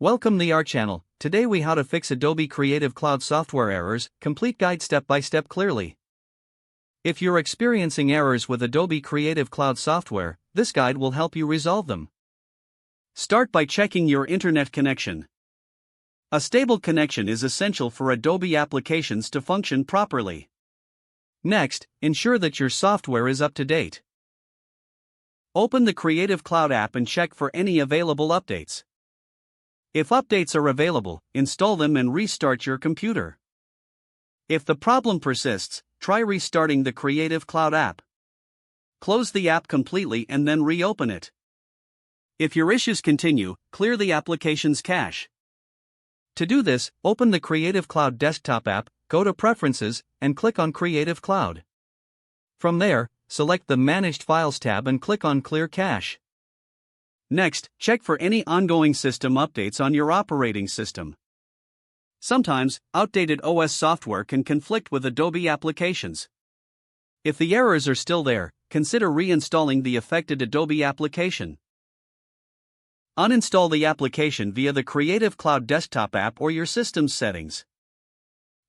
Welcome to our channel. Today we how to fix Adobe Creative Cloud software errors, complete guide step by step clearly. If you're experiencing errors with Adobe Creative Cloud software, this guide will help you resolve them. Start by checking your internet connection. A stable connection is essential for Adobe applications to function properly. Next, ensure that your software is up to date. Open the Creative Cloud app and check for any available updates. If updates are available, install them and restart your computer. If the problem persists, try restarting the Creative Cloud app. Close the app completely and then reopen it. If your issues continue, clear the application's cache. To do this, open the Creative Cloud desktop app, go to Preferences, and click on Creative Cloud. From there, select the Managed Files tab and click on Clear Cache. Next, check for any ongoing system updates on your operating system. Sometimes, outdated OS software can conflict with Adobe applications. If the errors are still there, consider reinstalling the affected Adobe application. Uninstall the application via the Creative Cloud desktop app or your system's settings.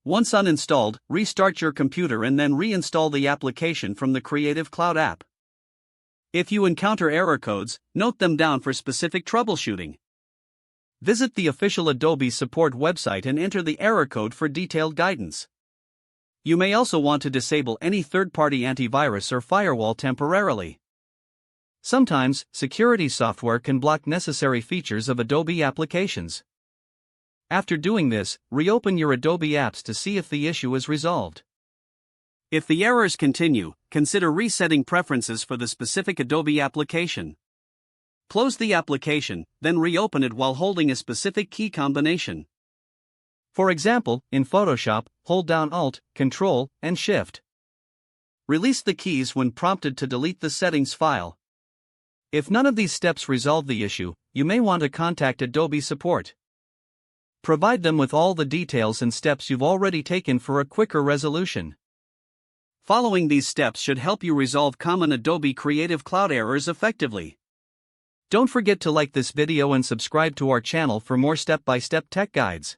Once uninstalled, restart your computer and then reinstall the application from the Creative Cloud app. If you encounter error codes, note them down for specific troubleshooting. Visit the official Adobe support website and enter the error code for detailed guidance. You may also want to disable any third-party antivirus or firewall temporarily. Sometimes, security software can block necessary features of Adobe applications. After doing this, reopen your Adobe apps to see if the issue is resolved. If the errors continue, consider resetting preferences for the specific Adobe application. Close the application, then reopen it while holding a specific key combination. For example, in Photoshop, hold down Alt, Ctrl, and Shift. Release the keys when prompted to delete the settings file. If none of these steps resolve the issue, you may want to contact Adobe support. Provide them with all the details and steps you've already taken for a quicker resolution. Following these steps should help you resolve common Adobe Creative Cloud errors effectively. Don't forget to like this video and subscribe to our channel for more step-by-step tech guides.